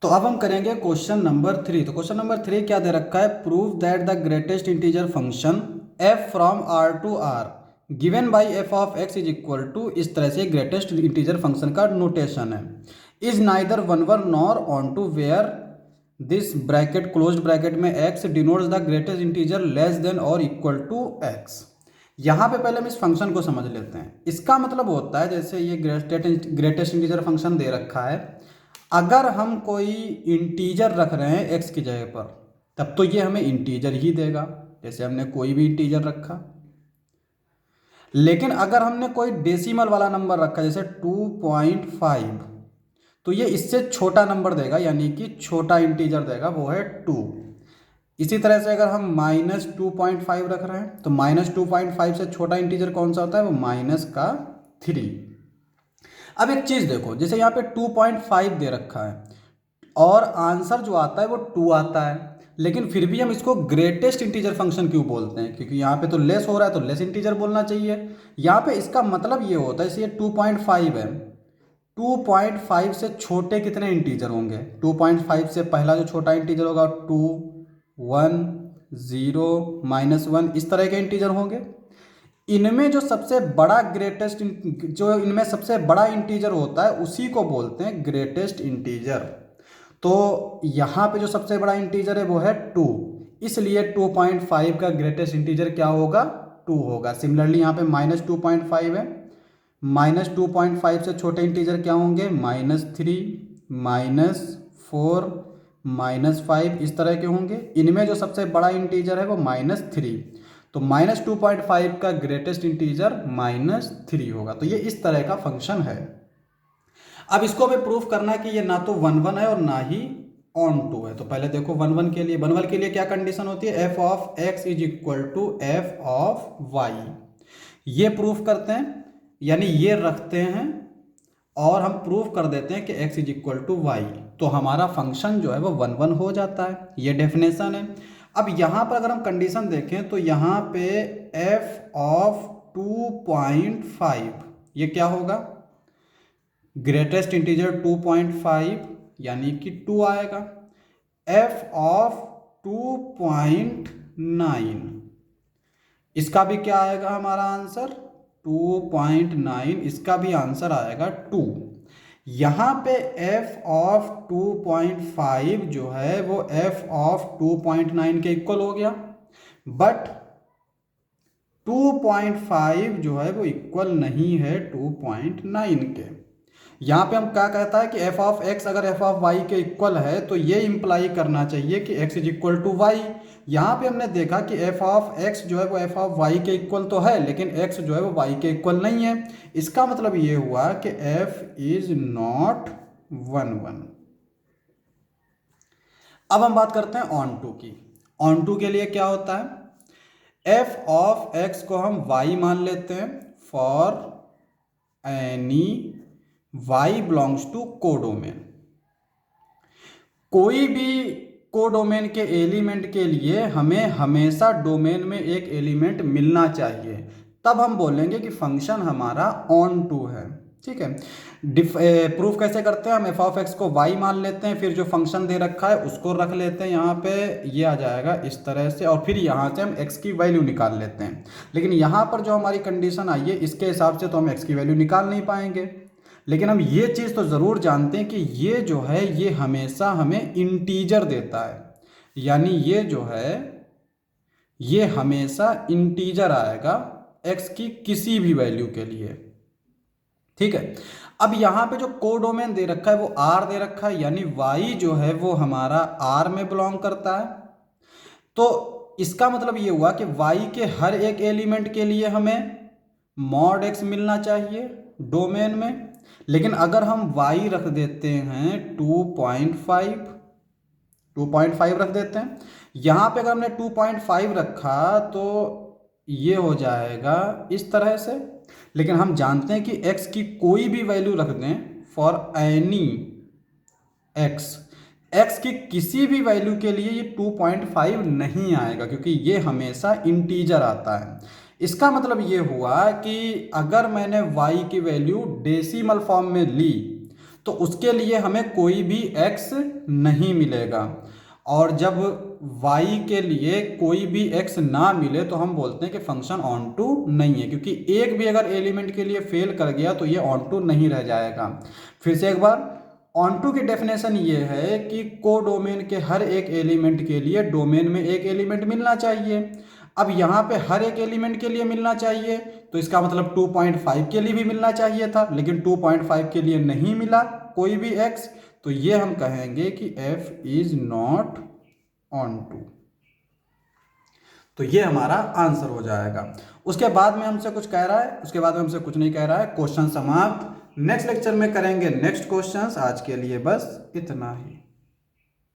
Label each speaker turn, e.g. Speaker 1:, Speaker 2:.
Speaker 1: तो अब हम करेंगे क्वेश्चन नंबर 3। तो क्वेश्चन नंबर 3 क्या दे रखा है, prove that the greatest integer function f from r to r given by f of x is equal to, इस तरह से ग्रेटेस्ट इंटीजर फंक्शन का नोटेशन है, is neither one one nor onto where this bracket close bracket में x denotes the greatest integer less than और equal to x। यहाँ पे पहले हम इस फंक्शन को समझ लेते हैं। इसका मतलब होता है जैसे ये ग्रेटेस्ट इंटीजर फंक्शन दे रखा है, अगर हम कोई इंटीजर रख रहे हैं एक्स की जगह पर तब तो ये हमें इंटीजर ही देगा, जैसे हमने कोई भी इंटीजर रखा। लेकिन अगर हमने कोई डेसिमल वाला नंबर रखा जैसे 2.5 तो ये इससे छोटा नंबर देगा, यानी कि छोटा इंटीजर देगा, वो है 2। इसी तरह से अगर हम -2.5 रख रहे हैं तो -2.5 से छोटा इंटीजर कौन सा होता है, वो -3। अब एक चीज़ देखो, जैसे यहाँ पे 2.5 दे रखा है और आंसर जो आता है वो 2 आता है, लेकिन फिर भी हम इसको ग्रेटेस्ट इंटीजर फंक्शन क्यों बोलते हैं, क्योंकि यहाँ पे तो लेस हो रहा है तो लेस इंटीजर बोलना चाहिए। यहाँ पे इसका मतलब ये होता है, इसलिए 2.5 है, 2.5 से छोटे कितने इंटीजर होंगे, 2.5 से पहला जो छोटा इंटीजर होगा 2, 1, 0, -1, इस तरह के इंटीजर होंगे। इनमें जो सबसे बड़ा ग्रेटेस्ट, जो इनमें सबसे बड़ा इंटीजर होता है उसी को बोलते हैं ग्रेटेस्ट इंटीजर। तो यहाँ पे जो सबसे बड़ा इंटीजर है वो है 2, इसलिए 2.5 का ग्रेटेस्ट इंटीजर क्या होगा, 2 होगा। सिमिलरली यहाँ पे -2.5 है, -2.5 से छोटे इंटीजर क्या होंगे, -3, -4, -5, इस तरह के होंगे। इनमें जो सबसे बड़ा इंटीजर है वो -3, तो -2.5 का ग्रेटेस्ट इंटीजर -3 होगा। तो ये इस तरह का फंक्शन है। अब इसको हमें प्रूफ करना है कि ये ना तो 1 1 है और ना ही ऑन टू है। तो पहले देखो 1 1 के लिए, 1 1 के लिए क्या कंडीशन होती है, f of x is equal to f of y। ये प्रूफ करते हैं, यानी ये रखते हैं और हम प्रूफ कर देते हैं कि x is equal to y, तो हमारा फंक्शन जो है वो 1 1 हो जाता है। ये डेफिनेशन है। अब यहाँ पर अगर हम कंडीशन देखें तो यहाँ पे f ऑफ 2.5 ये क्या होगा, ग्रेटेस्ट इंटीजर 2.5 यानी कि 2 आएगा। f ऑफ 2.9 इसका भी क्या आएगा हमारा आंसर, 2.9, इसका भी आंसर आएगा 2। यहाँ पे f ऑफ 2.5 जो है वो f ऑफ 2.9 के इक्वल हो गया, बट 2.5 जो है वो इक्वल नहीं है 2.9 के। यहाँ पे हम क्या कहता है कि f ऑफ x अगर f ऑफ y के इक्वल है तो ये इंप्लाई करना चाहिए कि x is equal to y. यहाँ पे हमने देखा कि f ऑफ x जो है वो f ऑफ y के इक्वल तो है, लेकिन x जो है वो y के इक्वल नहीं है। इसका मतलब ये हुआ कि f इज नॉट 1 1। अब हम बात करते हैं ऑन टू की। ऑन टू के लिए क्या होता है, f ऑफ x को हम y मान लेते हैं for any y belongs to codomain. कोई भी कोडोमेन के एलिमेंट के लिए हमें हमेशा डोमेन में एक एलिमेंट मिलना चाहिए, तब हम बोलेंगे कि फंक्शन हमारा ऑन टू है। ठीक है, प्रूफ कैसे करते हैं, हम f ऑफ x को y मान लेते हैं, फिर जो फंक्शन दे रखा है उसको रख लेते हैं यहाँ पे, ये आ जाएगा इस तरह से, और फिर यहाँ से हम x की वैल्यू निकाल लेते हैं। लेकिन यहाँ पर जो हमारी कंडीशन आई है इसके हिसाब से तो हम x की वैल्यू निकाल नहीं पाएंगे, लेकिन हम ये चीज़ तो ज़रूर जानते हैं कि ये जो है ये हमेशा हमें इंटीजर देता है, यानी ये जो है ये हमेशा इंटीजर आएगा x की किसी भी वैल्यू के लिए। ठीक है, अब यहाँ पे जो कोडोमेन दे रखा है वो r दे रखा है, यानी y जो है वो हमारा r में बिलोंग करता है। तो इसका मतलब ये हुआ कि y के हर एक एलिमेंट के लिए हमें मॉड x मिलना चाहिए डोमेन में। लेकिन अगर हम y रख देते हैं 2.5 रख देते हैं, यहाँ पे अगर हमने 2.5 रखा तो ये हो जाएगा इस तरह से। लेकिन हम जानते हैं कि x की कोई भी वैल्यू रख दें फॉर एनी x की किसी भी वैल्यू के लिए ये 2.5 नहीं आएगा, क्योंकि ये हमेशा इंटीजर आता है। इसका मतलब ये हुआ कि अगर मैंने y की वैल्यू डेसिमल फॉर्म में ली तो उसके लिए हमें कोई भी x नहीं मिलेगा। और जब y के लिए कोई भी x ना मिले तो हम बोलते हैं कि फंक्शन ऑन टू नहीं है, क्योंकि एक भी अगर एलिमेंट के लिए फेल कर गया तो ये ऑन टू नहीं रह जाएगा। फिर से एक बार, ऑन टू की डेफिनेशन ये है कि कोडोमेन के हर एक एलिमेंट के लिए डोमेन में एक एलिमेंट मिलना चाहिए। अब यहाँ पे हर एक एलिमेंट के लिए मिलना चाहिए तो इसका मतलब 2.5 के लिए भी मिलना चाहिए था, लेकिन 2.5 के लिए नहीं मिला कोई भी x, तो ये हम कहेंगे कि f is not onto. तो ये हमारा आंसर हो जाएगा। उसके बाद में हमसे कुछ कह रहा है, उसके बाद में हमसे कुछ नहीं कह रहा है। क्वेश्चन समाप्त। नेक्स्ट लेक्चर में करेंगे नेक्स्ट क्वेश्चंस। आज के लिए बस इतना ही।